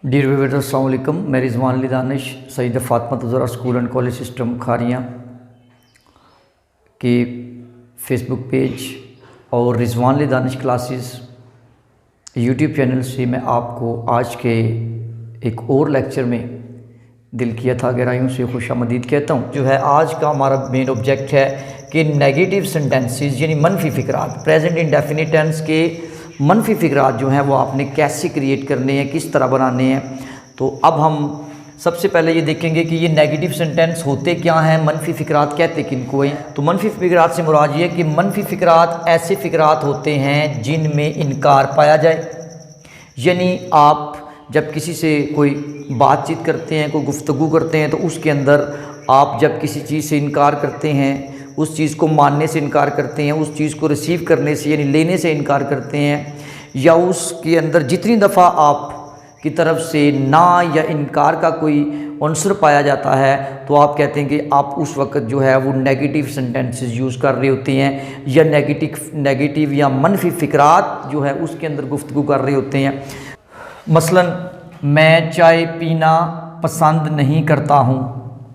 Dear viewers अस्सलाम वालेकुम। मैं Rizwan Ali Danish Saeed Fatima Zahra school and college system Kharian के फेसबुक पेज और Rizwan Ali Danish classes YouTube channel से मैं आपको आज के एक और लेक्चर में दिल की था गहराइयों से खुशामदीद कहता हूँ। जो है आज का हमारा मेन ऑब्जेक्ट है कि नेगेटिव सेंटेंसेस यानी मनफी फ़िक्रात, प्रेजेंट इंडेफिनिट टेंस के मनफी फ़िक्रात जो हैं वो आपने कैसे क्रिएट करने हैं, किस तरह बनाने हैं। तो अब हम सबसे पहले ये देखेंगे कि ये नेगेटिव सेंटेंस होते क्या हैं, मनफी फ़िक्रात कहते किनको हैं। तो मनफी फ़िक्रात से मुराद ये है कि मनफी फ़िक्रात ऐसे फ़िक्रात होते हैं जिनमें इनकार पाया जाए। यानी आप जब किसी से कोई बातचीत करते हैं, कोई गुफ्तगू करते हैं, तो उसके अंदर आप जब किसी चीज़ से इनकार करते हैं, उस चीज़ को मानने से इनकार करते हैं, उस चीज़ को रिसीव करने से यानी लेने से इनकार करते हैं, या उसके अंदर जितनी दफ़ा आप की तरफ से ना या इनकार का कोई अंसर पाया जाता है तो आप कहते हैं कि आप उस वक्त जो है वो नेगेटिव सेंटेंसेस यूज़ कर रहे होते हैं, या नेगेटिव या मनफी फ़िक्रात जो है उसके अंदर गुफ्तगू कर रहे होते हैं। मसलन मैं चाय पीना पसंद नहीं करता हूँ।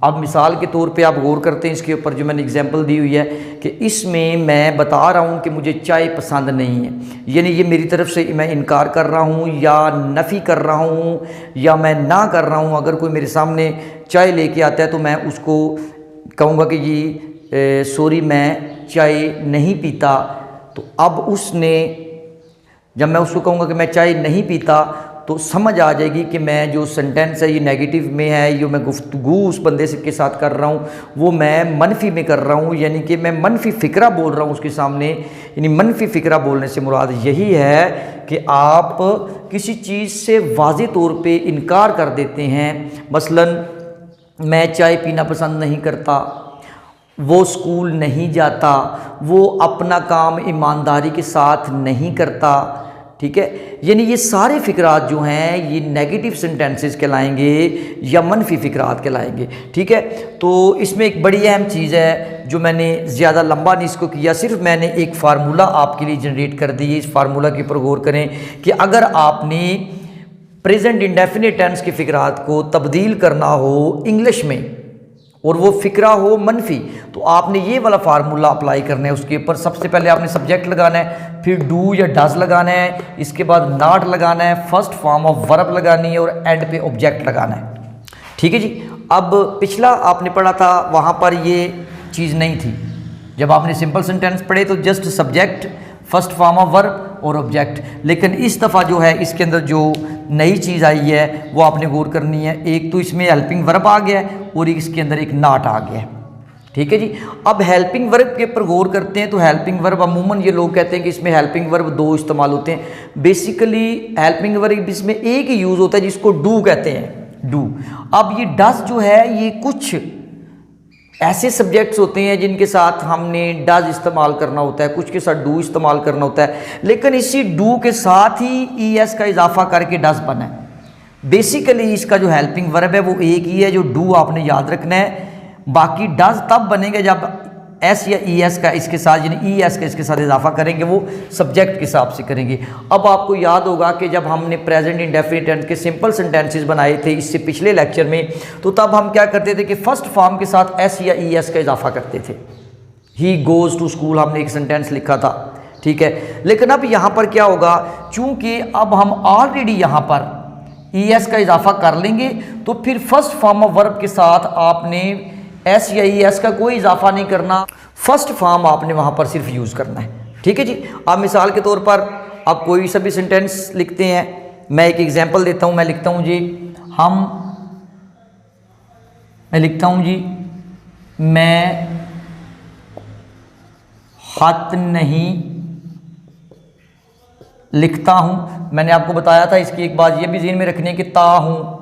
अब मिसाल के तौर पे आप गौर करते हैं इसके ऊपर जो मैंने एग्जांपल दी हुई है कि इसमें मैं बता रहा हूँ कि मुझे चाय पसंद नहीं है, यानी ये मेरी तरफ से मैं इनकार कर रहा हूँ या नफ़ी कर रहा हूँ या मैं ना कर रहा हूँ। अगर कोई मेरे सामने चाय लेके आता है तो मैं उसको कहूँगा कि ये सॉरी मैं चाय नहीं पीता। तो अब उसने जब मैं उसको कहूँगा कि मैं चाय नहीं पीता तो समझ आ जाएगी कि मैं जो सेंटेंस है ये नेगेटिव में है, जो मैं गुफ्तगू उस बंदे से के साथ कर रहा हूँ वो मैं मनफी में कर रहा हूँ, यानी कि मैं मनफी फ़िक्रा बोल रहा हूँ उसके सामने। यानी मनफी फ़िक्रा बोलने से मुराद यही है कि आप किसी चीज़ से वाज़े तौर पे इनकार कर देते हैं। मसलन मैं चाय पीना पसंद नहीं करता, वो स्कूल नहीं जाता, वो अपना काम ईमानदारी के साथ नहीं करता। ठीक है, यानी ये सारे फ़िक्रात जो हैं ये नेगेटिव सेंटेंसेस कहलाएंगे या मनफी फ़िक्रात कहलाएंगे। ठीक है, तो इसमें एक बड़ी अहम चीज़ है जो मैंने ज़्यादा लंबा नहीं इसको किया, सिर्फ मैंने एक फार्मूला आपके लिए जनरेट कर दी है। इस फार्मूला के ऊपर गौर करें कि अगर आपने प्रेजेंट इंडेफिनिट टेंस के फ़िक्रात को तब्दील करना हो इंग्लिश में और वो फ़िक्रा हो मनफी, तो आपने ये वाला फार्मूला अप्लाई करना है। उसके ऊपर सबसे पहले आपने सब्जेक्ट लगाना है, फिर डू या डज लगाना है, इसके बाद नॉट लगाना है, फर्स्ट फॉर्म ऑफ वर्ब लगानी है और एंड पे ऑब्जेक्ट लगाना है। ठीक है जी। अब पिछला आपने पढ़ा था वहाँ पर ये चीज़ नहीं थी। जब आपने सिंपल सेंटेंस पढ़े तो just subject, first form of verb और ऑब्जेक्ट, लेकिन इस दफ़ा जो है इसके अंदर जो नई चीज़ आई है वो आपने गौर करनी है। एक तो इसमें हेल्पिंग वर्ब आ गया है और इसके अंदर एक नॉट आ गया है। ठीक है जी। अब हेल्पिंग वर्ब के ऊपर गौर करते हैं तो हेल्पिंग वर्ब अमूमन ये लोग कहते हैं कि इसमें हेल्पिंग वर्ब दो इस्तेमाल होते हैं। बेसिकली हेल्पिंग वर्ब इसमें एक ही यूज़ होता है जिसको डू कहते हैं, डू। अब ये डज जो है ये कुछ ऐसे सब्जेक्ट्स होते हैं जिनके साथ हमने डज इस्तेमाल करना होता है, कुछ के साथ डू इस्तेमाल करना होता है, लेकिन इसी डू के साथ ही एस का इजाफा करके डज बना है। बेसिकली इसका जो हेल्पिंग वर्ब है वो एक ही है, जो डू आपने याद रखना है। बाकी डज तब बनेगा जब एस या एस का इसके साथ यानी एस का इसके साथ इजाफा करेंगे, वो सब्जेक्ट के हिसाब से करेंगे। अब आपको याद होगा कि जब हमने प्रेजेंट इंडेफिनिट टेंस के सिंपल सेंटेंसेस बनाए थे इससे पिछले लेक्चर में, तो तब हम क्या करते थे कि फर्स्ट फॉर्म के साथ एस या एस का इजाफा करते थे। ही गोज़ टू स्कूल हमने एक सेंटेंस लिखा था। ठीक है, लेकिन अब यहाँ पर क्या होगा, चूँकि अब हम ऑलरेडी यहाँ पर एस का इजाफा कर लेंगे तो फिर फर्स्ट फॉर्म ऑफ वर्ब के साथ आपने एस या एस का कोई इजाफा नहीं करना, फर्स्ट फॉर्म आपने वहाँ पर सिर्फ यूज़ करना है। ठीक है जी। आप मिसाल के तौर पर आप कोई सा भी सेंटेंस लिखते हैं, मैं एक एग्जांपल देता हूँ। मैं लिखता हूँ जी मैं लिखता हूँ जी मैं खत नहीं लिखता हूँ। मैंने आपको बताया था इसकी एक बात ये भी ज़हन में रखनी है कि ता हूँ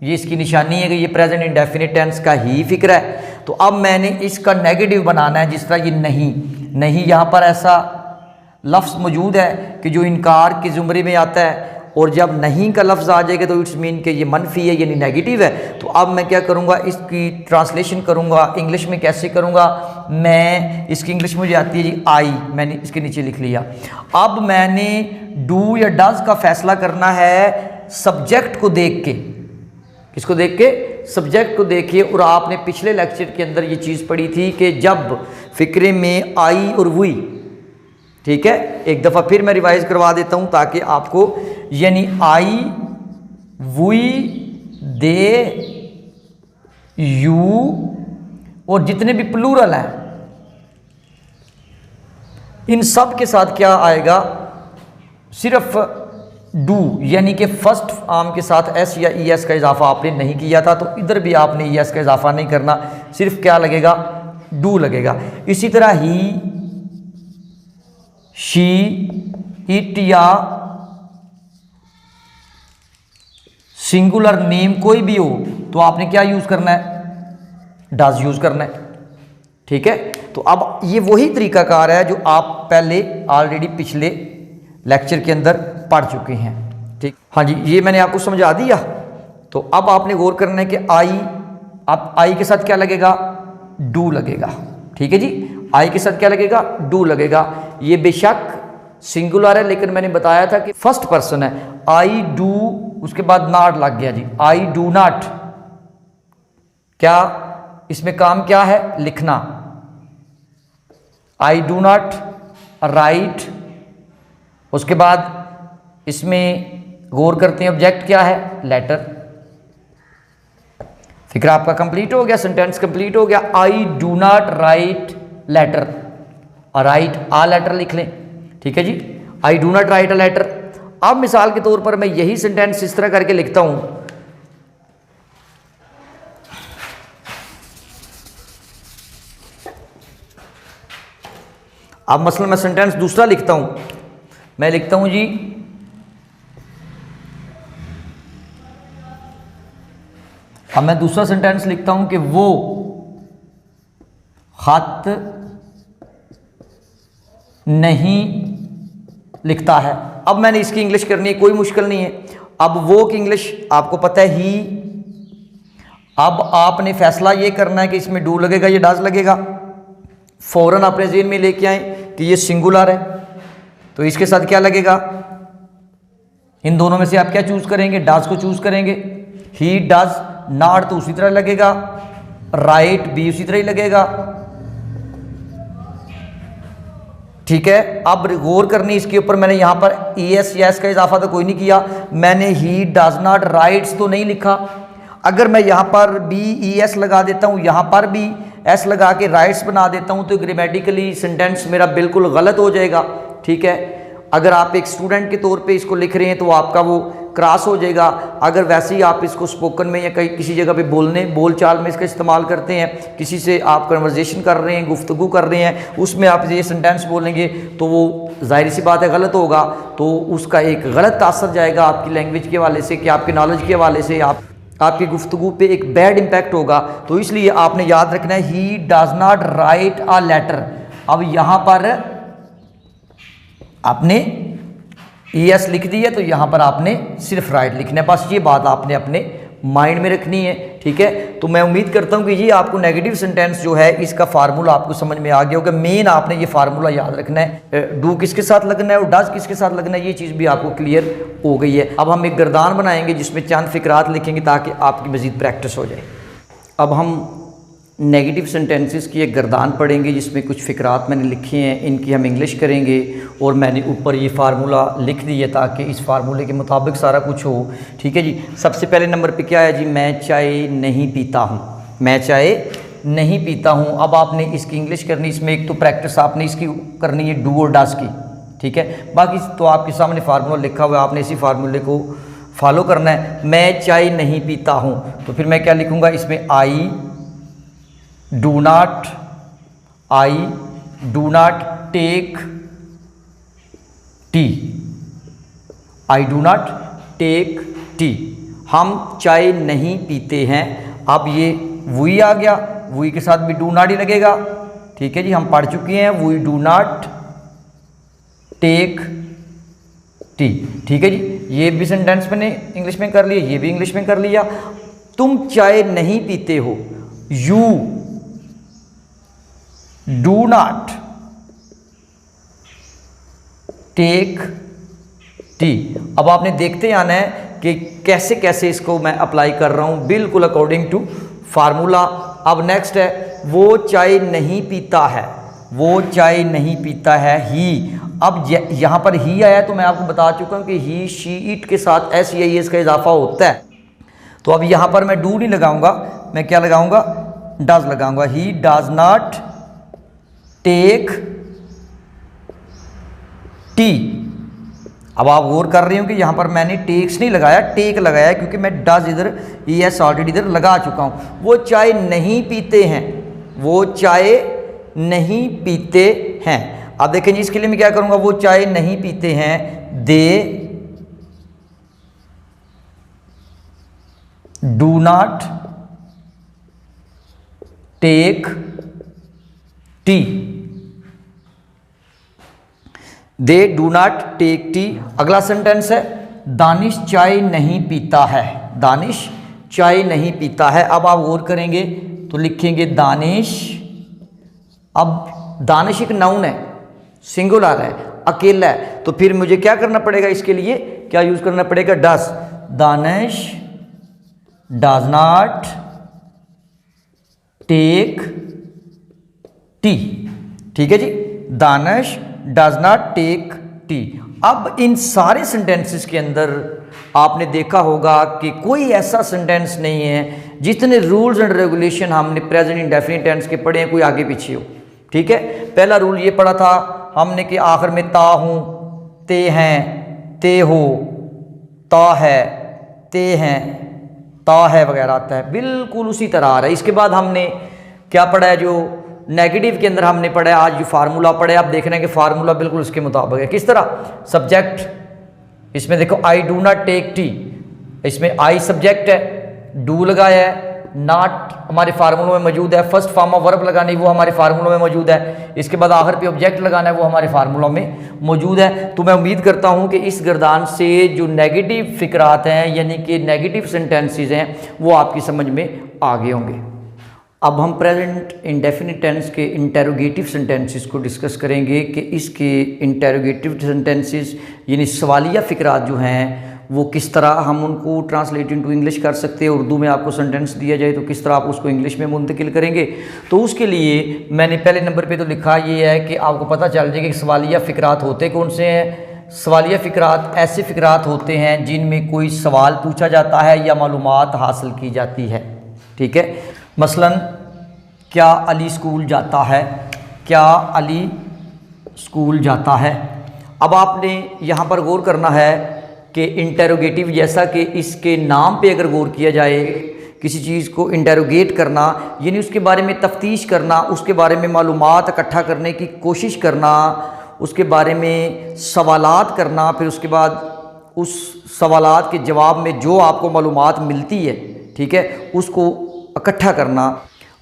ये इसकी निशानी है कि ये प्रेजेंट इंडेफिनिट टेंस का ही फ़िक्र है। तो अब मैंने इसका नेगेटिव बनाना है, जिस तरह ये नहीं यहाँ पर ऐसा लफ्ज़ मौजूद है कि जो इनकार के ज़ुमरे में आता है, और जब नहीं का लफ्ज़ आ जाएगा तो इट्स मीन कि ये मनफी है यानी नेगेटिव है। तो अब मैं क्या करूँगा, इसकी ट्रांसलेशन करूँगा इंग्लिश में। कैसे करूँगा, मैं इसकी इंग्लिश मुझे आती है जी आई, मैंने इसके नीचे लिख लिया। अब मैंने डू या डज का फैसला करना है सब्जेक्ट को देख के। किसको देख के? सब्जेक्ट को देखिए। और आपने पिछले लेक्चर के अंदर ये चीज़ पढ़ी थी कि जब फ़िक्रे में आई और वुई, ठीक है, एक दफ़ा फिर मैं रिवाइज करवा देता हूँ ताकि आपको, यानी आई, वुई, दे, यू और जितने भी प्लूरल हैं इन सब के साथ क्या आएगा? सिर्फ डू, यानी कि फर्स्ट फॉर्म के साथ एस या ई एस का इजाफा आपने नहीं किया था, तो इधर भी आपने ई एस का इजाफा नहीं करना, सिर्फ क्या लगेगा? डू लगेगा। इसी तरह ही, शी, इट या सिंगुलर नेम कोई भी हो तो आपने क्या यूज करना है? डज यूज करना है। ठीक है, तो अब ये वही तरीकाकार है जो आप पहले ऑलरेडी पिछले लेक्चर के अंदर पढ़ चुके हैं। ठीक, हाँ जी, ये मैंने आपको समझा दिया। तो अब आपने गौर करना है कि आई, अब आई के साथ क्या लगेगा? डू लगेगा। ठीक है जी, आई के साथ क्या लगेगा? डू लगेगा। ये बेशक सिंगुलर है लेकिन मैंने बताया था कि फर्स्ट पर्सन है। आई डू, उसके बाद नॉट लग गया जी, आई डू नॉट। क्या इसमें काम क्या है? लिखना। आई डू नॉट राइट। उसके बाद इसमें गौर करते हैं, ऑब्जेक्ट क्या है? लेटर। फिक्र आपका कंप्लीट हो गया, सेंटेंस कंप्लीट हो गया। I do not write letter, और राइट आ लेटर लिख लें। ठीक है जी, I do not write a letter. अब मिसाल के तौर पर मैं यही सेंटेंस इस तरह करके लिखता हूं, अब मसलन मैं सेंटेंस दूसरा लिखता हूं, मैं लिखता हूं जी, अब मैं दूसरा सेंटेंस लिखता हूं कि वो खत नहीं लिखता है। अब मैंने इसकी इंग्लिश करनी है, कोई मुश्किल नहीं है। अब वो की इंग्लिश आपको पता है, ही। अब आपने फैसला ये करना है कि इसमें डू लगेगा या डज लगेगा। फौरन अपने ज़हन में लेके आए कि ये सिंगुलर है, तो इसके साथ क्या लगेगा? इन दोनों में से आप क्या चूज करेंगे? डज को चूज करेंगे। ही डज, नॉट तो उसी तरह लगेगा, राइट भी उसी तरह ही लगेगा। ठीक है, अब गौर करनी इसके ऊपर, मैंने यहां पर ई एस या एस का इजाफा तो कोई नहीं किया, मैंने ही डज नॉट राइट्स तो नहीं लिखा। अगर मैं यहां पर बी ई एस लगा देता हूं, यहां पर भी एस लगा के राइट्स बना देता हूं, तो ग्रामेटिकली सेंटेंस मेरा बिल्कुल गलत हो जाएगा। ठीक है, अगर आप एक स्टूडेंट के तौर पे इसको लिख रहे हैं तो आपका वो क्रॉस हो जाएगा। अगर वैसे ही आप इसको स्पोकन में या कहीं किसी जगह पे बोलचाल में इसका इस्तेमाल करते हैं, किसी से आप कन्वर्जेशन कर रहे हैं, गुफ्तगू कर रहे हैं, उसमें आप ये सेंटेंस बोलेंगे तो वो जाहिर सी बात है गलत होगा, तो उसका एक गलत तासर जाएगा आपकी लैंग्वेज के हवाले से, कि आपके नॉलेज के हवाले से आपकी गुफ्तगू पे एक बैड इम्पैक्ट होगा। तो इसलिए आपने याद रखना है, he does not write a letter. अब यहाँ पर आपने ई एस लिख दी है तो यहाँ पर आपने सिर्फ राइट लिखना है, बस ये बात आपने अपने माइंड में रखनी है। ठीक है, तो मैं उम्मीद करता हूँ कि ये आपको नेगेटिव सेंटेंस जो है इसका फार्मूला आपको समझ में आ गया होगा। मेन आपने ये फार्मूला याद रखना है, डू किसके साथ लगना है और डज किसके साथ लगना है, ये चीज़ भी आपको क्लियर हो गई है। अब हम एक गर्दान बनाएंगे जिसमें चंद फिक्रात लिखेंगे ताकि आपकी मज़ीद प्रैक्टिस हो जाए। अब हम नेगेटिव सेंटेंसेस की एक गर्दान पढ़ेंगे जिसमें कुछ फ़िक्रात मैंने लिखे हैं, इनकी हम इंग्लिश करेंगे और मैंने ऊपर ये फार्मूला लिख दिया ताकि इस फार्मूले के मुताबिक सारा कुछ हो। ठीक है जी, सबसे पहले नंबर पे क्या है जी, मैं चाय नहीं पीता हूँ, मैं चाय नहीं पीता हूँ। अब आपने इसकी इंग्लिश करनी, इसमें एक तो प्रैक्टिस आपने इसकी करनी है डू और डज की। ठीक है, बाकी तो आपके सामने फार्मूला लिखा हुआ है, आपने इसी फार्मूले को फॉलो करना है। मैं चाय नहीं पीता हूँ, तो फिर मैं क्या लिखूँगा इसमें, I do not, I do not take tea, I do not take tea, हम चाय नहीं पीते हैं। अब ये वी आ गया, वी के साथ भी डू नॉट ही लगेगा। ठीक है जी, हम पढ़ चुके हैं, we do not take tea. ठीक है जी, ये भी सेंटेंस मैंने इंग्लिश में कर लिया, ये भी इंग्लिश में कर लिया। तुम चाय नहीं पीते हो, you do not take tea. अब आपने देखते आना है कि कैसे कैसे इसको मैं अप्लाई कर रहा हूँ, बिल्कुल अकॉर्डिंग टू फार्मूला। अब नेक्स्ट है, वो चाय नहीं पीता है, वो चाय नहीं पीता है, ही। अब यहाँ पर ही आया तो मैं आपको बता चुका हूँ कि ही, शी, इट के साथ एस या एस का इजाफा होता है। तो अब यहाँ पर मैं डू नहीं लगाऊंगा, मैं क्या लगाऊंगा, डज लगाऊंगा। He does not take tea. अब आप गौर कर रहे हो कि यहाँ पर मैंने टेक्स नहीं लगाया, टेक लगाया, क्योंकि मैं डज इधर एस ऑलरेडी इधर लगा चुका हूँ। वो चाय नहीं पीते हैं, वो चाय नहीं पीते हैं। अब देखें जी, इसके लिए मैं क्या करूँगा, वो चाय नहीं पीते हैं, they do not take tea, they do not take tea. अगला सेंटेंस है, दानिश चाय नहीं पीता है, दानिश चाय नहीं पीता है। अब आप गौर करेंगे तो लिखेंगे दानिश। अब दानिश एक नाउन है, सिंगुलर है, अकेला है, तो फिर मुझे क्या करना पड़ेगा, इसके लिए क्या यूज करना पड़ेगा, does. Danish does not take tea, ठीक है जी, Danish does not take tea. अब इन सारे सेंटेंसेस के अंदर आपने देखा होगा कि कोई ऐसा सेंटेंस नहीं है, जितने रूल्स एंड रेगुलेशन हमने प्रेजेंट इंडेफिनिट टेंस के पढ़े हैं, कोई आगे पीछे हो, ठीक है। पहला रूल ये पढ़ा था हमने कि आखिर में ता हूं, ते हैं, ते हो, ता है, ते हैं, ता है वगैरह आता है, बिल्कुल उसी तरह आ रहा है। इसके बाद हमने क्या पढ़ा है, जो नेगेटिव के अंदर हमने पढ़ा है, आज जो फार्मूला पढ़े, आप देख रहे हैं कि फार्मूला बिल्कुल उसके मुताबिक है। किस तरह, सब्जेक्ट, इसमें देखो I do not take tea, इसमें आई सब्जेक्ट है, डू लगाया है, नॉट हमारे फार्मूलों में मौजूद है, फर्स्ट फॉर्म ऑफ वर्ब लगानी वो हमारे फार्मूलों में मौजूद है, इसके बाद आखिर पे ऑब्जेक्ट लगाना है वो हमारे फार्मूलों में मौजूद है। तो मैं उम्मीद करता हूं कि इस गर्दान से जो नेगेटिव फिक्रात हैं, यानी कि नेगेटिव सेंटेंसेस हैं, वो आपकी समझ में आ गए होंगे। अब हम प्रेजेंट इंडेफिनिट टेंस के इंटेरोगेटिव सेंटेंसेस को डिस्कस करेंगे कि इसके इंटेरोगेटिव सेंटेंसेस यानी सवालिया फिक्रात जो हैं वो किस तरह हम उनको ट्रांसलेट इनटू इंग्लिश कर सकते हैं। उर्दू में आपको सेंटेंस दिया जाए तो किस तरह आप उसको इंग्लिश में मुंतकिल करेंगे। तो उसके लिए मैंने पहले नंबर पे तो लिखा ये है कि आपको पता चल जाएगा कि सवालिया फिक्रात होते कौन से हैं। सवालिया फिक्रात ऐसे फिक्रात होते हैं जिनमें कोई सवाल पूछा जाता है या मालूमात हासिल की जाती है, ठीक है। मसलन, क्या अली स्कूल जाता है, क्या अली स्कूल जाता है। अब आपने यहाँ पर गौर करना है कि इंटेरोगेटिव, जैसा कि इसके नाम पे अगर गौर किया जाए, किसी चीज़ को इंटेरोगेट करना यानी उसके बारे में तफ्तीश करना, उसके बारे में मालूमात इकट्ठा करने की कोशिश करना, उसके बारे में सवालात करना, फिर उसके बाद उस सवालात के जवाब में जो आपको मालूमात मिलती है, ठीक है, उसको इकट्ठा करना।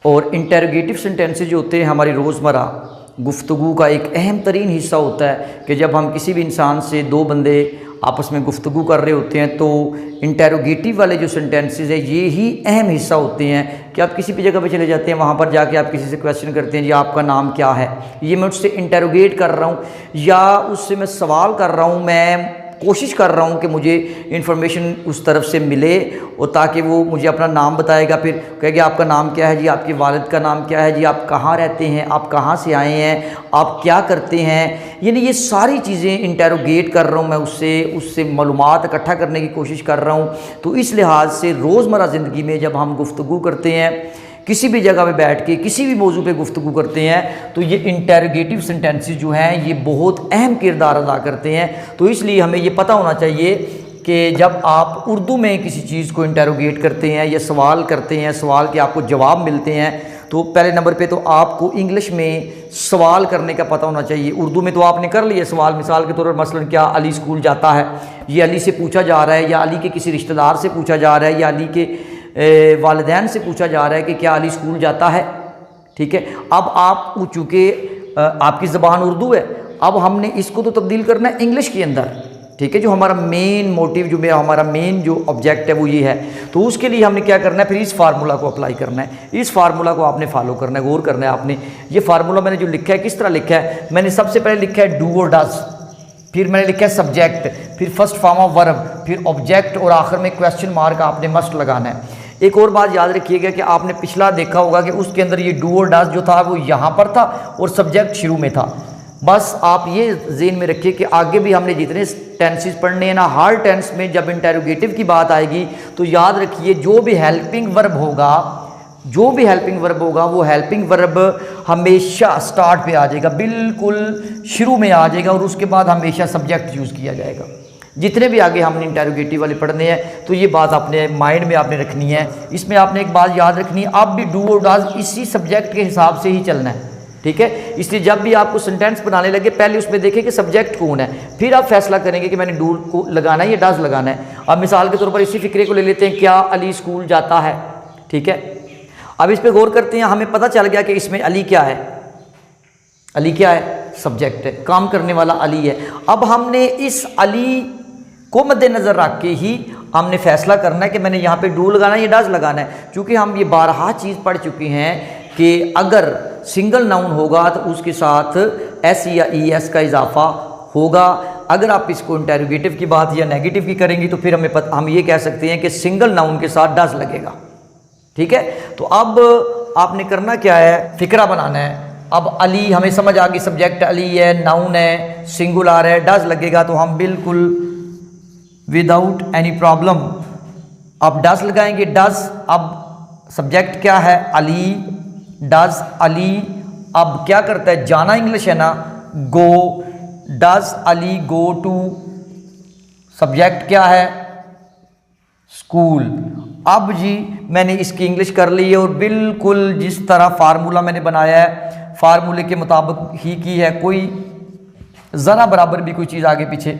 और इंटेरोगेटिव सेंटेंसेस जो होते हैं हमारी रोज़मर्रा गुफ्तगू का एक अहम तरीन हिस्सा होता है कि जब हम किसी भी इंसान से, दो बंदे आपस में गुफ्तगू कर रहे होते हैं तो इंटेरोगेटिव वाले जो सेंटेंसेस है ये ही अहम हिस्सा होते हैं कि आप किसी भी जगह पे चले जाते हैं, वहाँ पर जाके आप किसी से क्वेश्चन करते हैं, जी आपका नाम क्या है, ये मैं उससे इंटेरोगेट कर रहा हूँ या उससे मैं सवाल कर रहा हूँ, मैं कोशिश कर रहा हूँ कि मुझे इन्फॉर्मेशन उस तरफ से मिले और ताकि वो मुझे अपना नाम बताएगा, फिर कहेगा आपका नाम क्या है जी, आपके वालिद का नाम क्या है जी, आप कहाँ रहते हैं, आप कहाँ से आए हैं, आप क्या करते हैं, यानी ये सारी चीज़ें इंटेरोगेट कर रहा हूँ मैं उससे मालूमात इकट्ठा करने की कोशिश कर रहा हूँ। तो इस लिहाज से रोज़मर्रा ज़िंदगी में जब हम गुफ्तगू करते हैं, किसी भी जगह पे बैठ के किसी भी मौजू पे गुफ्तगू करते हैं, तो ये इंटेरोगेटिव सेंटेंसेस जो हैं ये बहुत अहम किरदार अदा करते हैं। तो इसलिए हमें ये पता होना चाहिए कि जब आप उर्दू में किसी चीज़ को इंटेरोगेट करते हैं या सवाल करते हैं, सवाल के आपको जवाब मिलते हैं, तो पहले नंबर पे तो आपको इंग्लिश में सवाल करने का पता होना चाहिए। उर्दू में तो आपने कर लिया सवाल, मिसाल के तौर पर मसलन क्या अली स्कूल जाता है, ये अली से पूछा जा रहा है या अली के किसी रिश्तेदार से पूछा जा रहा है या अली के वालिदैन से पूछा जा रहा है कि क्या अली स्कूल जाता है, ठीक है। अब आप चूँकि आपकी ज़बान उर्दू है, अब हमने इसको तो तब्दील करना है इंग्लिश के अंदर, ठीक है, जो हमारा मेन मोटिव, जो हमारा मेन जो ऑब्जेक्ट है वो ये है। तो उसके लिए हमने क्या करना है, फिर इस फार्मूला को अप्लाई करना है, इस फार्मूला को आपने फॉलो करना है, गौर करना है आपने। ये फार्मूला मैंने जो लिखा है किस तरह लिखा है, मैंने सबसे पहले लिखा है डू और डज, फिर मैंने लिखा है सब्जेक्ट, फिर फर्स्ट फॉर्म ऑफ वर्ब, फिर ऑब्जेक्ट और आखिर में क्वेश्चन मार्क आपने मस्ट लगाना है। एक और बात याद रखिएगा कि आपने पिछला देखा होगा कि उसके अंदर ये डू और डज जो था वो यहाँ पर था और सब्जेक्ट शुरू में था। बस आप ये ज़हन में रखिए कि आगे भी हमने जितने टेंसेस पढ़ने हैं ना, हर टेंस में जब इंटेरोगेटिव की बात आएगी तो याद रखिए जो भी हेल्पिंग वर्ब होगा वो हेल्पिंग वर्ब हमेशा स्टार्ट पे आ जाएगा, बिल्कुल शुरू में आ जाएगा और उसके बाद हमेशा सब्जेक्ट यूज़ किया जाएगा। जितने भी आगे हमने इंटेरोगेटिव वाले पढ़ने हैं तो ये बात अपने माइंड में आपने रखनी है। इसमें आपने एक बात याद रखनी है, आप भी डू और डज इसी सब्जेक्ट के हिसाब से ही चलना है, ठीक है। इसलिए जब भी आपको सेंटेंस बनाने लगे पहले उसमें देखें कि सब्जेक्ट कौन है, फिर आप फैसला करेंगे कि मैंने डू को लगाना है या डज लगाना है। अब मिसाल के तौर पर इसी फिक्रे को ले लेते हैं, क्या अली स्कूल जाता है, ठीक है। अब इस पर गौर करते हैं, हमें पता चल गया कि इसमें अली क्या है, अली क्या है, सब्जेक्ट है, काम करने वाला अली है। अब हमने इस अली को मद्देनजर रख के ही हमने फैसला करना है कि मैंने यहाँ पे डू लगाना है या डज लगाना है। क्योंकि हम ये बारहा चीज़ पढ़ चुके हैं कि अगर सिंगल नाउन होगा तो उसके साथ एस या ई एस का इजाफा होगा। अगर आप इसको इंटेरोगेटिव की बात या नेगेटिव की करेंगी तो फिर हम ये कह सकते हैं कि सिंगल नाउन के साथ डज लगेगा, ठीक है। तो अब आपने करना क्या है, फिक्रा बनाना है। अब अली हमें समझ आ गई, सब्जेक्ट अली है, नाउन है, सिंगुलर है, डज लगेगा तो हम बिल्कुल विदाउट एनी प्रॉब्लम अब डज लगाएंगे। डज, अब सब्जेक्ट क्या है, अली, डज अली, अब क्या करता है, जाना इंग्लिश है ना, go, does Ali go to, subject क्या है, स्कूल। अब जी मैंने इसकी इंग्लिश कर ली है और बिल्कुल जिस तरह फार्मूला मैंने बनाया है फार्मूले के मुताबिक ही की है, कोई ज़रा बराबर भी कोई चीज़ आगे पीछे,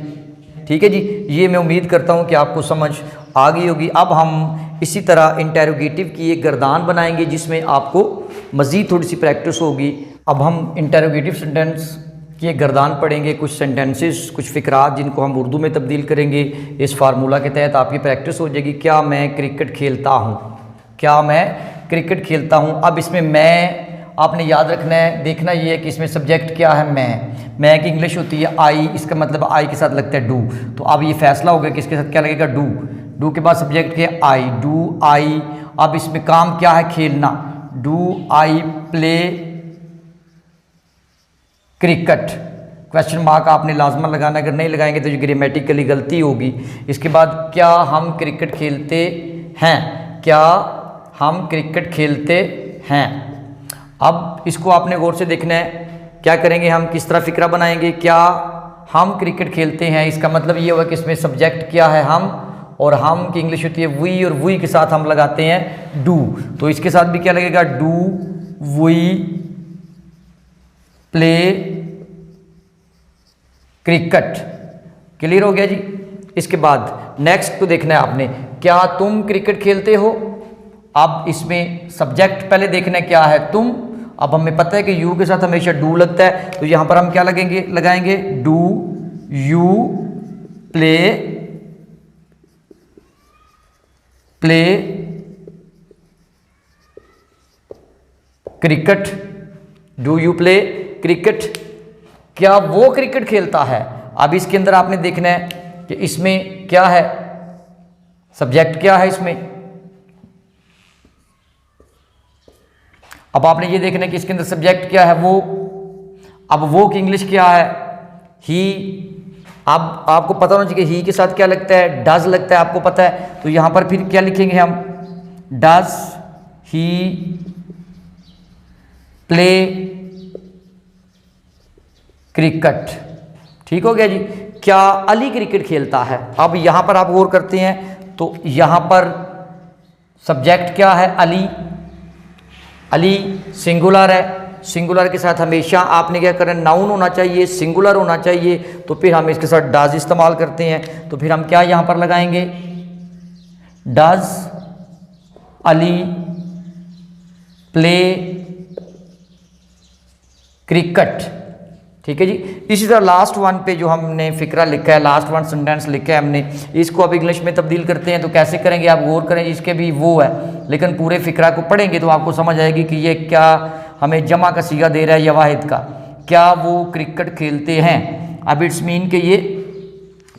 ठीक है जी। ये मैं उम्मीद करता हूँ कि आपको समझ आ गई होगी। अब हम इसी तरह इंटेरोगेटिव की एक गर्दान बनाएंगे जिसमें आपको मज़ीद थोड़ी सी प्रैक्टिस होगी। अब हम इंटेरोगेटिव सेंटेंस की एक गर्दान पढ़ेंगे, कुछ सेंटेंसेस, कुछ फ़िक्रात जिनको हम उर्दू में तब्दील करेंगे। इस फार्मूला के तहत आपकी प्रैक्टिस हो जाएगी। क्या मैं क्रिकेट खेलता हूँ, क्या मैं क्रिकेट खेलता हूँ। अब इसमें मैं आपने याद रखना है, देखना ये है कि इसमें सब्जेक्ट क्या है, मैं की इंग्लिश होती है आई, इसका मतलब आई के साथ लगता है डू। तो अब ये फैसला होगा कि इसके साथ क्या लगेगा, डू। डू के बाद सब्जेक्ट क्या है, आई, डू आई। अब इसमें काम क्या है, खेलना, do I play cricket, question mark आपने लाजमा लगाना, अगर नहीं लगाएंगे तो ये ग्रामेटिकली गलती होगी। इसके बाद क्या हम क्रिकेट खेलते हैं, क्या हम क्रिकेट खेलते हैं। अब इसको आपने गौर से देखना है, क्या करेंगे हम, किस तरह फिक्रा बनाएंगे। क्या हम क्रिकेट खेलते हैं, इसका मतलब ये हुआ कि इसमें सब्जेक्ट क्या है, हम, और हम की इंग्लिश होती है वी, और वी के साथ हम लगाते हैं डू। तो इसके साथ भी क्या लगेगा, do we play cricket. Clear हो गया जी। इसके बाद नेक्स्ट को देखना है आपने, क्या तुम क्रिकेट खेलते हो। अब इसमें सब्जेक्ट पहले देखना है क्या है, तुम। अब हमें पता है कि यू के साथ हमेशा डू लगता है, तो यहां पर हम क्या लगाएंगे, do you play cricket, do you play cricket, क्या वो क्रिकेट खेलता है। अब इसके अंदर आपने देखना है कि इसमें क्या है, सब्जेक्ट क्या है इसमें। अब आपने ये देखना है कि इसके अंदर सब्जेक्ट क्या है, वो। अब वो की इंग्लिश क्या है, ही। अब आपको पता होना चाहिए ही के साथ क्या लगता है, डज लगता है, आपको पता है। तो यहां पर फिर क्या लिखेंगे हम, डज ही प्ले क्रिकेट। ठीक हो गया जी। क्या अली क्रिकेट खेलता है। अब यहां पर आप गौर करते हैं तो यहां पर सब्जेक्ट क्या है, अली। अली सिंगुलर है, सिंगुलर के साथ हमेशा आपने क्या करना, नाउन होना चाहिए, सिंगुलर होना चाहिए। तो फिर हम इसके साथ डज इस्तेमाल करते हैं। तो फिर हम क्या यहां पर लगाएंगे, डज अली प्ले क्रिकेट। ठीक है जी। इसी तरह लास्ट वन पे जो हमने फिक्रा लिखा है, लास्ट वन सेंटेंस लिखा है हमने, इसको अब इंग्लिश में तब्दील करते हैं। तो कैसे करेंगे आप गौर करें, इसके भी वो है, लेकिन पूरे फिक्रा को पढ़ेंगे तो आपको समझ आएगी कि ये क्या हमें जमा का सीगा दे रहा है या वाहिद का। क्या वो क्रिकेट खेलते हैं। अब इट्स मीन कि ये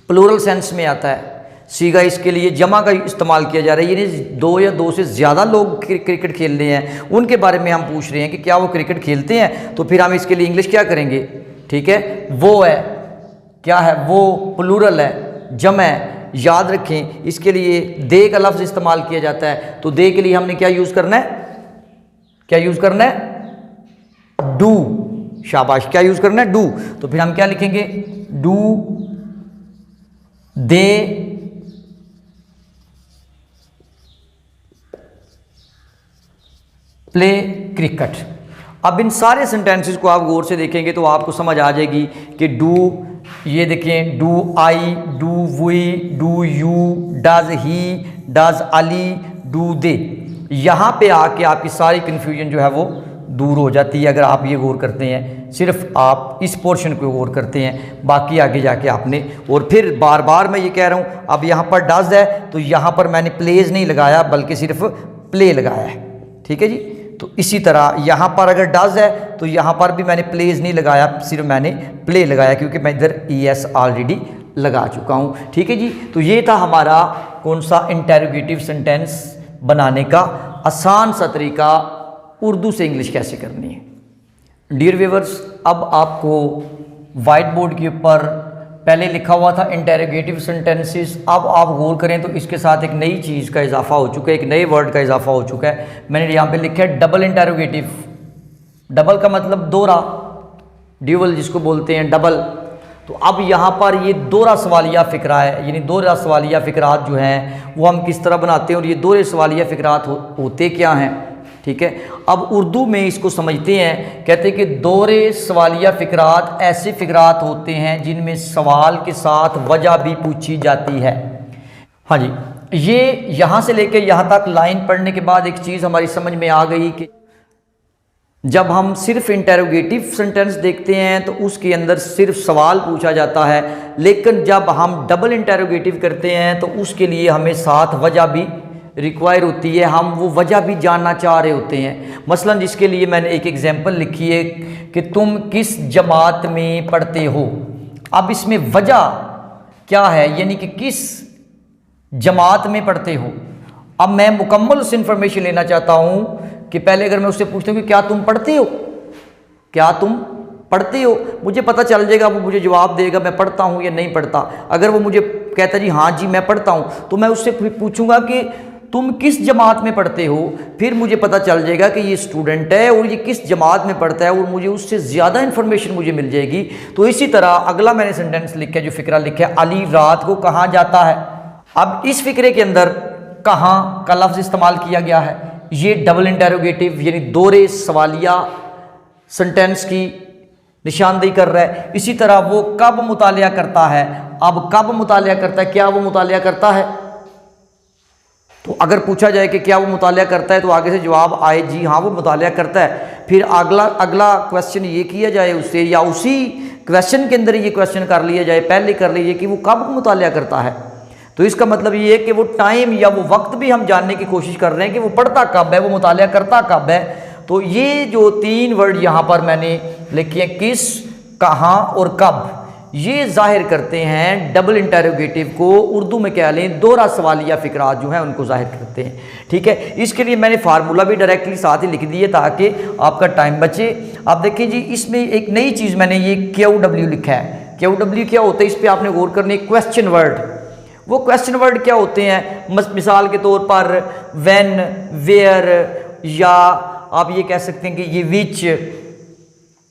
प्लूरल सेंस में आता है। सीगा इसके लिए जमा का इस्तेमाल किया जा रहा है, यानी 2 या 2 से ज़्यादा लोग क्रिकेट खेल रहे हैं, उनके बारे में हम पूछ रहे हैं कि क्या वो क्रिकेट खेलते हैं। तो फिर हम इसके लिए इंग्लिश क्या करेंगे, ठीक है, वो है, क्या है, वो प्लूरल है, जमा है। याद रखें इसके लिए दे का लफ्ज़ इस्तेमाल किया जाता है, तो दे के लिए हमने क्या यूज़ करना है, क्या यूज़ करना है, डू। शाबाश, क्या यूज़ करना है, डू। तो फिर हम क्या लिखेंगे, डू दे प्ले क्रिकेट। अब इन सारे सेंटेंसेस को आप गौर से देखेंगे तो आपको समझ आ जाएगी कि डू, ये देखें, do I, do we, do you, does he, does Ali, do they. यहाँ पे आके आपकी सारी कन्फ्यूजन जो है वो दूर हो जाती है अगर आप ये गौर करते हैं, सिर्फ आप इस पोर्शन को गौर करते हैं, बाकी आगे जाके आपने। और फिर बार बार मैं ये कह रहा हूँ, अब यहाँ पर डज है तो यहाँ पर मैंने प्लेज नहीं लगाया बल्कि सिर्फ प्ले लगाया है, ठीक है जी। तो इसी तरह यहाँ पर अगर डज है तो यहाँ पर भी मैंने प्लेज नहीं लगाया, सिर्फ मैंने प्ले लगाया क्योंकि मैं इधर ES ऑलरेडी लगा चुका हूँ, ठीक है जी। तो ये था हमारा कौन सा, इंटेरोगेटिव सेंटेंस बनाने का आसान सा तरीका, उर्दू से इंग्लिश कैसे करनी है। डियर व्यूअर्स, अब आपको वाइट बोर्ड के ऊपर पहले लिखा हुआ था इंटेरोगेटिव सेंटेंसेस, अब आप गौर करें तो इसके साथ एक नई चीज़ का इजाफा हो चुका है, एक नए वर्ड का इजाफा हो चुका है। मैंने यहाँ पे लिखा है डबल इंटेरोगेटिव। डबल का मतलब दोहरा, ड्यूअल जिसको बोलते हैं, डबल। तो अब यहाँ पर ये दोहरा सवालिया फ़िक्रा है, यानी दोहरा सवालिया फ़िक्रात जो हैं वो हम किस तरह बनाते हैं और ये दोहरे सवालिया फ़िक्रात होते क्या हैं, ठीक है। अब उर्दू में इसको समझते हैं, कहते हैं कि दोहरे सवालिया फ़िक्रात ऐसे फ़िक्रात होते हैं जिनमें सवाल के साथ वजह भी पूछी जाती है। हाँ जी, ये यहाँ से लेकर यहाँ तक लाइन पढ़ने के बाद एक चीज़ हमारी समझ में आ गई कि जब हम सिर्फ इंटेरोगेटिव सेंटेंस देखते हैं तो उसके अंदर सिर्फ सवाल पूछा जाता है, लेकिन जब हम डबल इंटेरोगेटिव करते हैं तो उसके लिए हमें साथ वजह भी रिक्वायर होती है, हम वो वजह भी जानना चाह रहे होते हैं। मसलन जिसके लिए मैंने एक एग्जांपल लिखी है कि तुम किस जमात में पढ़ते हो। अब इसमें वजह क्या है, यानी कि किस जमात में पढ़ते हो। अब मैं मुकम्मल उस इंफॉर्मेशन लेना चाहता हूँ कि पहले अगर मैं उससे पूछता हूँ कि क्या तुम पढ़ते हो, क्या तुम पढ़ते हो, मुझे पता चल जाएगा, वो मुझे जवाब देगा मैं पढ़ता हूँ या नहीं पढ़ता। अगर वो मुझे कहता जी हाँ जी मैं पढ़ता हूँ, तो मैं उससे पूछूंगा कि तुम किस जमात में पढ़ते हो, फिर मुझे पता चल जाएगा कि ये स्टूडेंट है और ये किस जमात में पढ़ता है और मुझे उससे ज़्यादा इन्फॉर्मेशन मुझे मिल जाएगी। तो इसी तरह अगला मैंने सेंटेंस लिखा है, जो फ़िक्रा लिखा है, अली रात को कहाँ जाता है। अब इस फ़िक्रे के अंदर कहाँ का लफ्ज़ इस्तेमाल किया गया है, ये डबल इंटेरोगेटिव यानी दोहरे सवालिया सेंटेंस की निशानदेही कर रहा है। इसी तरह वो कब मुतालिया करता है, अब कब मुतालिया करता है, क्या वो मुतालिया करता है। तो अगर पूछा जाए कि क्या वो मुतालिया करता है तो आगे से जवाब आए जी हाँ वो मुतालिया करता है, फिर अगला क्वेश्चन ये किया जाए उससे, या उसी क्वेश्चन के अंदर ये क्वेश्चन कर लिया जाए, पहले कर लीजिए कि वो कब मुतालिया करता है। तो इसका मतलब ये है कि वो टाइम या वो वक्त भी हम जानने की कोशिश कर रहे हैं कि वो पढ़ता कब है, वो मुतालिया करता कब है। तो ये जो 3 वर्ड यहाँ पर मैंने लिखे हैं, किस, कहाँ और कब, ये जाहिर करते हैं डबल इंटेरोगेटिव को, उर्दू में कह लें दोहरा सवालिया फ़िक्रात जो हैं उनको जाहिर करते हैं, ठीक है। इसके लिए मैंने फार्मूला भी डायरेक्टली साथ ही लिख दिए ताकि आपका टाइम बचे। आप देखिए जी, इसमें एक नई चीज़ मैंने ये QW लिखा है। QW क्या होता है, इस पर आपने गौर करनी, क्वेश्चन वर्ड। वो क्वेश्चन वर्ड क्या होते हैं, मिसाल के तौर पर व्हेन, वेयर, या आप ये कह सकते हैं कि ये विच,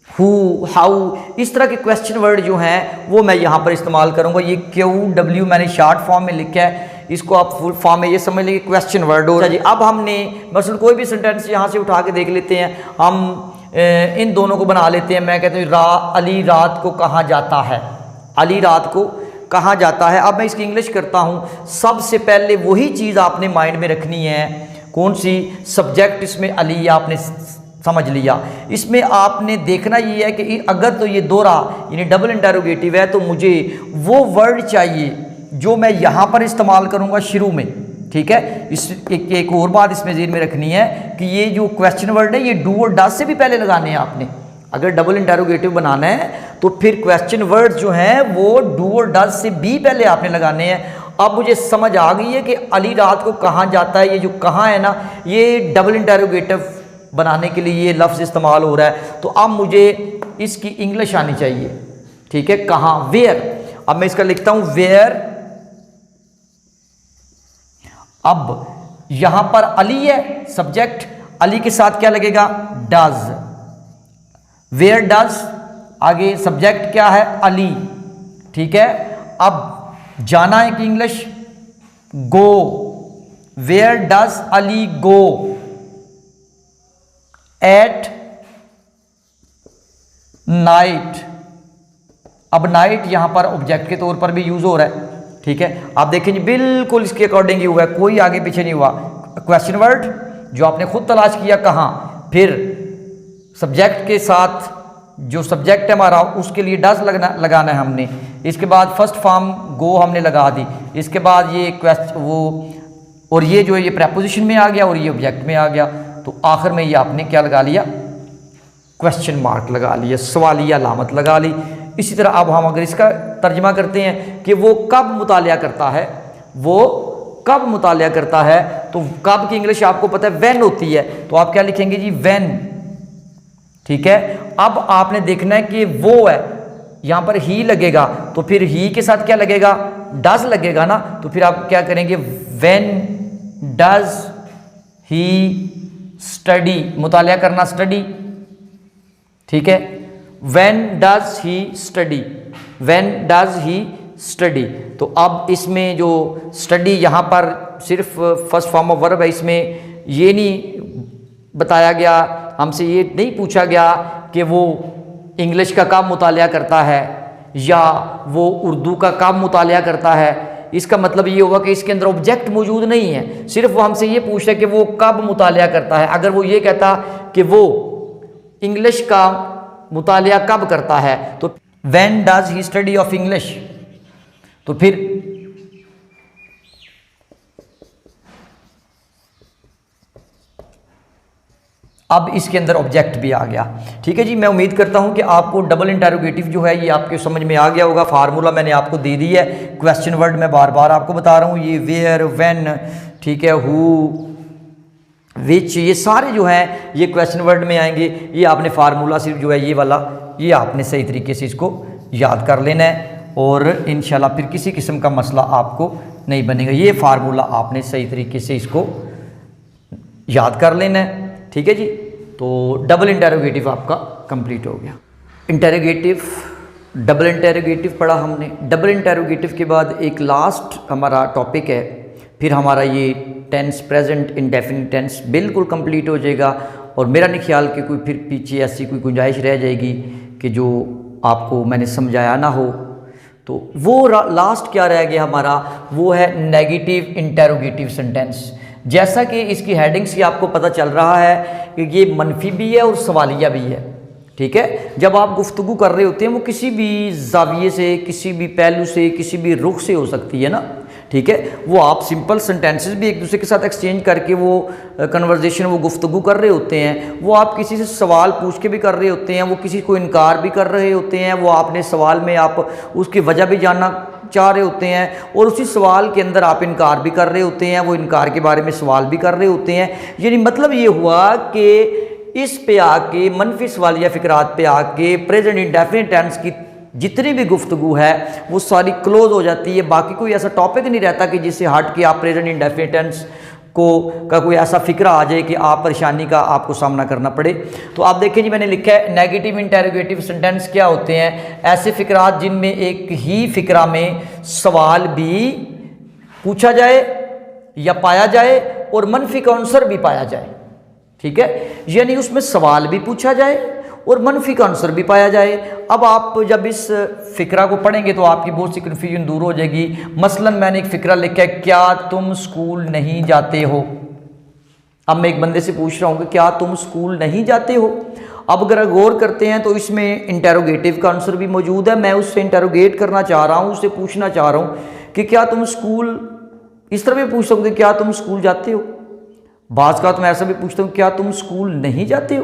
हु, हाउ, इस तरह के क्वेश्चन वर्ड जो हैं वो मैं यहाँ पर इस्तेमाल करूँगा। ये QW मैंने शॉर्ट फॉर्म में लिखा है, इसको आप फुल फॉर्म में ये समझ लेंगे क्वेश्चन वर्ड हो जी। अब हमने मसलन कोई भी सेंटेंस यहाँ से उठा के देख लेते हैं, हम इन दोनों को बना लेते हैं। मैं कहता हूँ अली रात को कहाँ जाता है, अली रात को कहाँ जाता है। अब मैं इसकी इंग्लिश करता हूँ। सबसे पहले वही चीज़ आपने माइंड में रखनी है, कौन सी, सब्जेक्ट इसमें अली आपने समझ लिया। इसमें आपने देखना ये है कि अगर तो ये दोहरा यानी डबल इंटेरोगेटिव है तो मुझे वो वर्ड चाहिए जो मैं यहाँ पर इस्तेमाल करूँगा शुरू में, ठीक है। इस एक और बात इसमें ज़हन में रखनी है कि ये जो क्वेश्चन वर्ड है ये डू और डज से भी पहले लगाने हैं आपने। अगर डबल इंटेरोगेटिव बनाना है तो फिर क्वेश्चन वर्ड जो हैं वो डू और डज से बी पहले आपने लगाने हैं। अब मुझे समझ आ गई है कि अली रात को कहाँ जाता है। ये जो कहाँ है ना, ये डबल इंटरोगेटिव बनाने के लिए ये लफ्ज़ इस्तेमाल हो रहा है। तो अब मुझे इसकी इंग्लिश आनी चाहिए, ठीक है। कहाँ, वेयर। अब मैं इसका लिखता हूं वेयर। अब यहां पर अली है सब्जेक्ट, अली के साथ क्या लगेगा, डज। वेयर डज, आगे सब्जेक्ट क्या है, अली, ठीक है। अब जाना है कि English, go. Where does Ali go at night. अब नाइट यहां पर ऑब्जेक्ट के तौर पर भी यूज हो रहा है, ठीक है। आप देखें जी बिल्कुल इसके अकॉर्डिंग ही हुआ है, कोई आगे पीछे नहीं हुआ। क्वेश्चन वर्ड जो आपने खुद तलाश किया कहां, फिर सब्जेक्ट के साथ जो सब्जेक्ट है हमारा उसके लिए डज लगाना है हमने। इसके बाद फर्स्ट फॉर्म गो हमने लगा दी। इसके बाद ये क्वेश्चन वो, और ये जो है ये प्रेपोजिशन में आ गया और ये ऑब्जेक्ट में आ गया। तो आखिर में ये आपने क्या लगा लिया, क्वेश्चन मार्क लगा लिया, सवालिया अलामत लगा ली। इसी तरह अब हम अगर इसका तर्जमा करते हैं कि वो कब मुतालिया करता है, वो कब मुतालिया करता है, तो कब की इंग्लिश आपको पता है व्हेन होती है। तो आप क्या लिखेंगे जी, व्हेन, ठीक है। अब आपने देखना है कि वो है, यहां पर ही लगेगा, तो फिर ही के साथ क्या लगेगा, डज लगेगा ना। तो फिर आप क्या करेंगे, व्हेन डज ही स्टडी, मुतालिया करना स्टडी, ठीक है। When does he study, when does he study. तो अब इसमें जो स्टडी यहाँ पर सिर्फ फर्स्ट फॉर्म ऑफ वर्ब है, इसमें ये नहीं बताया गया, हमसे ये नहीं पूछा गया कि वो इंग्लिश का कब मुतालिया करता है या वो उर्दू का कब मुतालिया करता है। इसका मतलब ये होगा कि इसके अंदर ऑब्जेक्ट मौजूद नहीं है, सिर्फ वो हमसे ये पूछ रहा है कि वो कब मुतालिया करता है। अगर वो ये कहता कि वो इंग्लिश का मुतालिया कब करता है, तो when does he study of English, तो फिर अब इसके अंदर ऑब्जेक्ट भी आ गया, ठीक है जी। मैं उम्मीद करता हूं कि आपको डबल इंटरोगेटिव जो है ये आपके समझ में आ गया होगा। फार्मूला मैंने आपको दे दी है, क्वेश्चन वर्ड मैं बार बार आपको बता रहा हूं, ये वेयर, व्हेन, ठीक है, हु, विच, ये सारे जो हैं ये क्वेश्चन वर्ड में आएंगे। ये आपने फार्मूला सिर्फ जो है ये वाला, ये आपने सही तरीके से इसको याद कर लेना है और इंशाल्लाह फिर किसी किस्म का मसला आपको नहीं बनेगा। ये फार्मूला आपने सही तरीके से इसको याद कर लेना है, ठीक है जी। तो डबल इंटरोगेटिव आपका कंप्लीट हो गया। इंटरोगेटिव, डबल इंटरोगेटिव पढ़ा हमने। डबल इंटरोगेटिव के बाद एक लास्ट हमारा टॉपिक है, फिर हमारा ये टेंस, प्रेजेंट इंडेफिनिट टेंस बिल्कुल कंप्लीट हो जाएगा। और मेरा नहीं ख्याल कि कोई फिर पीछे ऐसी कोई गुंजाइश रह जाएगी कि जो आपको मैंने समझाया ना हो। तो वो लास्ट क्या रह गया हमारा, वो है नेगेटिव इंटरोगेटिव सेंटेंस। जैसा कि इसकी हेडिंग से आपको पता चल रहा है कि ये मनफी भी है और सवालिया भी है, ठीक है। जब आप गुफ्तगू कर रहे होते हैं वो किसी भी जाविये से, किसी भी पहलू से, किसी भी रुख से हो सकती है ना, ठीक है। वो आप सिंपल सेंटेंसेस भी एक दूसरे के साथ एक्सचेंज करके वो कन्वर्जेशन, वो गुफ्तगू कर रहे होते हैं। वो आप किसी से सवाल पूछ के भी कर रहे होते हैं, वो किसी को इनकार भी कर रहे होते हैं। वो आपने सवाल में आप उसकी वजह भी जानना चाह रहे होते हैं और उसी सवाल के अंदर आप इनकार भी कर रहे होते हैं, वो इनकार के बारे में सवाल भी कर रहे होते हैं। यानी मतलब ये हुआ कि इस पे आके मनफी सवालिया फिक्रात पे आके प्रेजेंट इंडेफिनिट टेंस की जितनी भी गुफ्तगू है वो सारी क्लोज हो जाती है। बाकी कोई ऐसा टॉपिक नहीं रहता कि जिससे हट के आप प्रेजेंट इंडेफिनिट टेंस को का कोई ऐसा फिक्रा आ जाए कि आप परेशानी का आपको सामना करना पड़े। तो आप देखें जी, मैंने लिखा है नेगेटिव इंटरोगेटिव सेंटेंस क्या होते हैं, ऐसे फिक्रात जिनमें एक ही फिक्रा में सवाल भी पूछा जाए या पाया जाए और मनफी का आंसर भी पाया जाए, ठीक है। यानी उसमें सवाल भी पूछा जाए और मनफी का आंसर भी पाया जाए। अब आप जब इस फ़िक्रा को पढ़ेंगे तो आपकी बहुत सी कन्फ्यूजन दूर हो जाएगी। मसलन मैंने एक फ़िक्रा लिखा है, क्या तुम स्कूल नहीं जाते हो। अब मैं एक बंदे से पूछ रहा हूँ कि क्या तुम स्कूल नहीं जाते हो। अब अगर गौर करते हैं तो इसमें इंटरोगेटिव का आंसर भी मौजूद है। मैं उससे इंटरोगेट करना चाह रहा हूँ, उससे पूछना चाह रहा हूँ कि क्या तुम स्कूल, इस तरह भी पूछ सकते क्या तुम स्कूल जाते हो। बाज़ का तो मैं ऐसा भी पूछता हूँ क्या तुम स्कूल नहीं जाते हो,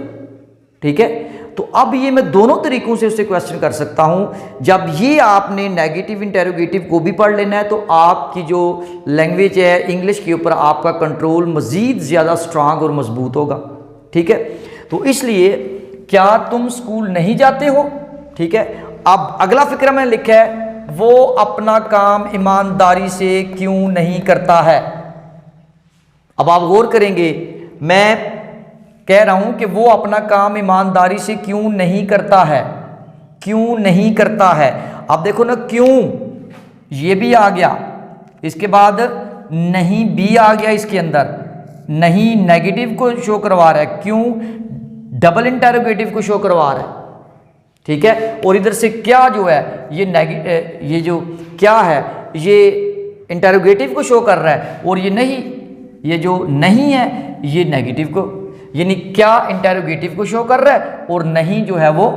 ठीक है। तो अब ये मैं दोनों तरीकों से उससे क्वेश्चन कर सकता हूं। जब ये आपने नेगेटिव इंटेरोगेटिव को भी पढ़ लेना है तो आपकी जो लैंग्वेज है इंग्लिश के ऊपर आपका कंट्रोल मज़ीद ज़्यादा स्ट्रांग और मजबूत होगा। ठीक है, तो इसलिए क्या तुम स्कूल नहीं जाते हो। ठीक है, अब अगला फिक्रा मैंने लिखा है, वो अपना काम ईमानदारी से क्यों नहीं करता है। अब आप गौर करेंगे, मैं कह रहा हूं कि वो अपना काम ईमानदारी से क्यों नहीं करता है, क्यों नहीं करता है। अब देखो ना, क्यों ये भी आ गया, इसके बाद नहीं भी आ गया, इसके अंदर नहीं नेगेटिव को शो करवा रहा है, क्यों डबल इंटेरोगेटिव को शो करवा रहा है। ठीक है, और इधर से क्या जो है ये जो क्या है ये इंटेरोगेटिव को शो कर रहा है, और ये नहीं, ये जो नहीं है ये नेगेटिव को, यानी क्या इंटेरोगेटिव को शो कर रहा है और नहीं जो है वो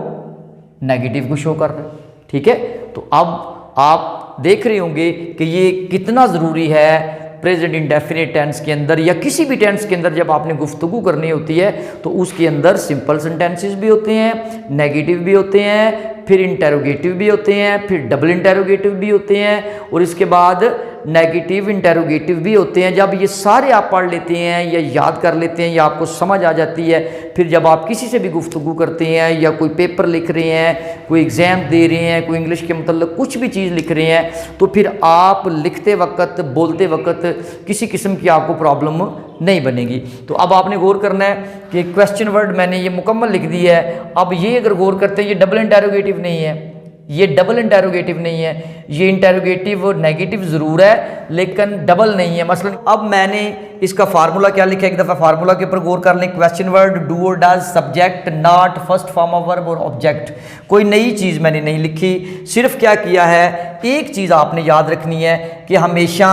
नेगेटिव को शो कर रहा है। ठीक है, तो अब आप देख रहे होंगे कि ये कितना ज़रूरी है प्रेजेंट इंडेफिनिट टेंस के अंदर या किसी भी टेंस के अंदर। जब आपने गुफ्तगू करनी होती है तो उसके अंदर सिंपल सेंटेंसेस भी होते हैं, नेगेटिव भी होते हैं, फिर इंटेरोगेटिव भी होते हैं, फिर डबल इंटेरोगेटिव भी होते हैं, और इसके बाद नेगेटिव इंटेरोगेटिव भी होते हैं। जब ये सारे आप पढ़ लेते हैं या याद कर लेते हैं या आपको समझ आ जाती है, फिर जब आप किसी से भी गुफ्तगू करते हैं या कोई पेपर लिख रहे हैं, कोई एग्ज़ाम दे रहे हैं, कोई इंग्लिश के मतलब कुछ भी चीज़ लिख रहे हैं, तो फिर आप लिखते वक्त बोलते वक्त किसी किस्म की आपको प्रॉब्लम नहीं बनेगी। तो अब आपने गौर करना है कि क्वेश्चन वर्ड मैंने ये मुकम्मल लिख दी है। अब ये अगर गौर करते हैं, ये डबल इंटेरोगेटिव नहीं है, ये डबल इंटेरोगेटिव नहीं है, ये इंटेरोगेटिव नेगेटिव ज़रूर है लेकिन डबल नहीं है। मसलन अब मैंने इसका फार्मूला क्या लिखा है, एक दफ़ा फार्मूला के ऊपर गौर कर लें। क्वेश्चन वर्ड डू और does, subject not, first form of verb और ऑब्जेक्ट। कोई नई चीज़ मैंने नहीं लिखी, सिर्फ क्या किया है, एक चीज़ आपने याद रखनी है कि हमेशा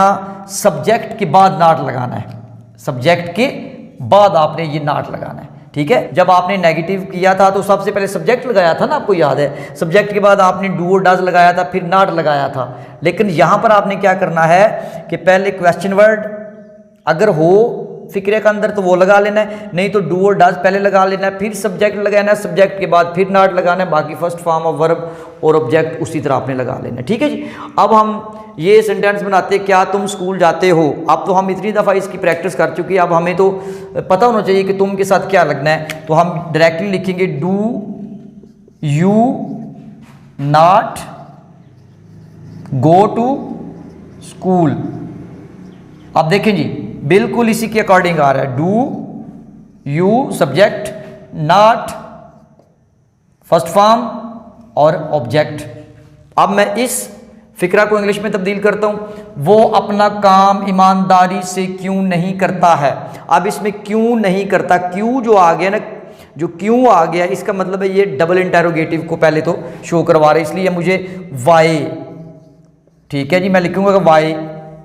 सब्जेक्ट के बाद नॉट लगाना है, सब्जेक्ट के बाद आपने ये नॉट लगाना है। ठीक है, जब आपने नेगेटिव किया था तो सबसे पहले सब्जेक्ट लगाया था ना, आपको याद है, सब्जेक्ट के बाद आपने डू और डज लगाया था, फिर नॉट लगाया था। लेकिन यहां पर आपने क्या करना है कि पहले क्वेश्चन वर्ड अगर हो फिक्रे का अंदर तो वो लगा लेना है, नहीं तो डू और डज पहले लगा लेना है, फिर सब्जेक्ट लगाना है, सब्जेक्ट के बाद फिर नॉट लगाना है, बाकी फर्स्ट फॉर्म ऑफ वर्ब और ऑब्जेक्ट उसी तरह आपने लगा लेना है। ठीक है जी, अब हम ये सेंटेंस बनाते हैं, क्या तुम स्कूल जाते हो। अब तो हम इतनी दफ़ा इसकी प्रैक्टिस कर चुके हैं, अब हमें तो पता होना चाहिए कि तुम के साथ क्या लगना है। तो हम डायरेक्टली लिखेंगे do you not go to school. अब देखें जी, बिल्कुल इसी के अकॉर्डिंग आ रहा है, do you subject not first form और ऑब्जेक्ट। अब मैं इस फिक्रा को इंग्लिश में तब्दील करता हूं, वो अपना काम ईमानदारी से क्यों नहीं करता है। अब इसमें क्यों नहीं करता, क्यों जो आ गया ना, जो क्यों आ गया इसका मतलब है ये डबल इंटेरोगेटिव को पहले तो शो करवा रहे, इसलिए मुझे वाई, ठीक है जी, मैं लिखूंगा वाई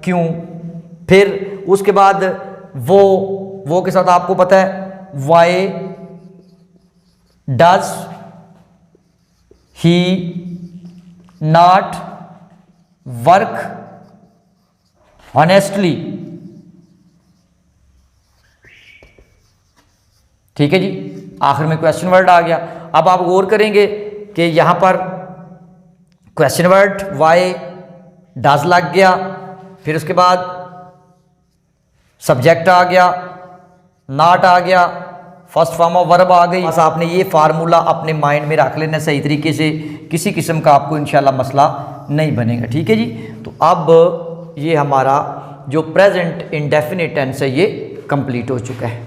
क्यों, फिर उसके बाद वो के साथ आपको पता है why does he not work honestly. ठीक है जी, आखिर में क्वेश्चन वर्ड आ गया। अब आप गौर करेंगे कि यहां पर क्वेश्चन वर्ड वाई डज लग गया, फिर उसके बाद सब्जेक्ट आ गया, नॉट आ गया, फर्स्ट फॉर्म ऑफ वर्ब आ गई। बस आपने ये फार्मूला अपने माइंड में रख लेना सही तरीके से, किसी किस्म का आपको इंशाल्लाह मसला नहीं बनेगा। ठीक है जी, तो अब ये हमारा जो प्रेजेंट इंडेफिनिट टेंस है ये कंप्लीट हो चुका है।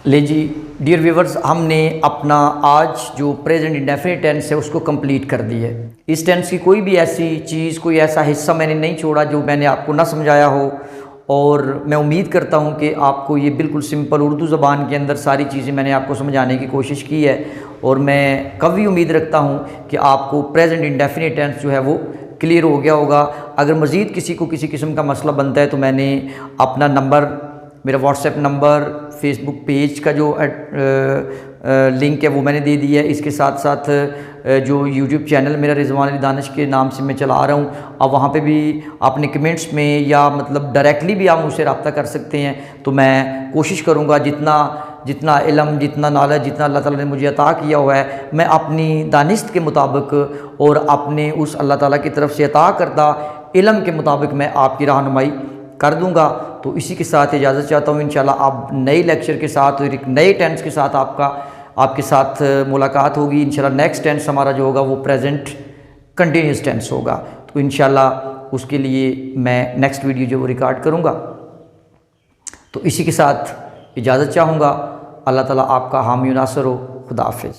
ले जी डियर व्यूवर्स, हमने अपना आज जो प्रेजेंट इंडेफिनिट टेंस है उसको कंप्लीट कर दी है। इस टेंस की कोई भी ऐसी चीज़, कोई ऐसा हिस्सा मैंने नहीं छोड़ा जो मैंने आपको ना समझाया हो, और मैं उम्मीद करता हूं कि आपको ये बिल्कुल सिंपल उर्दू ज़बान के अंदर सारी चीज़ें मैंने आपको समझाने की कोशिश की है, और मैं कभी उम्मीद रखता हूं कि आपको प्रेजेंट इंडेफिनिट टेंस जो है वो क्लियर हो गया होगा। अगर मज़ीद किसी को किसी किस्म का मसला बनता है तो मैंने अपना नंबर, मेरा व्हाट्सएप नंबर, फेसबुक पेज का जो लिंक है वो मैंने दे दिया है। इसके साथ साथ जो यूट्यूब चैनल मेरा रिजवान अली दानिश के नाम से मैं चला रहा हूँ, अब वहाँ पे भी अपने कमेंट्स में या मतलब डायरेक्टली भी आप मुझसे रब्ता कर सकते हैं। तो मैं कोशिश करूँगा जितना जितना इल्म, जितना नॉलेज, जितना अल्लाह ताला ने मुझे अता किया हुआ है, मैं अपनी दानिश्त के मुताबिक और अपने उस अल्लाह ताला की तरफ से अता करदा इल्म के मुताबिक मैं आपकी रहनुमाई कर दूँगा। तो इसी के साथ इजाज़त चाहता हूँ। इंशाल्लाह अब नए लेक्चर के साथ और एक नए टेंस के साथ आपके साथ मुलाकात होगी। इंशाल्लाह नेक्स्ट टेंस हमारा जो होगा वो प्रेजेंट कंटिन्यूस टेंस होगा। तो इंशाल्लाह उसके लिए मैं नेक्स्ट वीडियो जो वो रिकॉर्ड करूँगा। तो इसी के साथ इजाज़त चाहूँगा। अल्लाह ताला आपका हामी नासर हो। खुदा हाफिज़।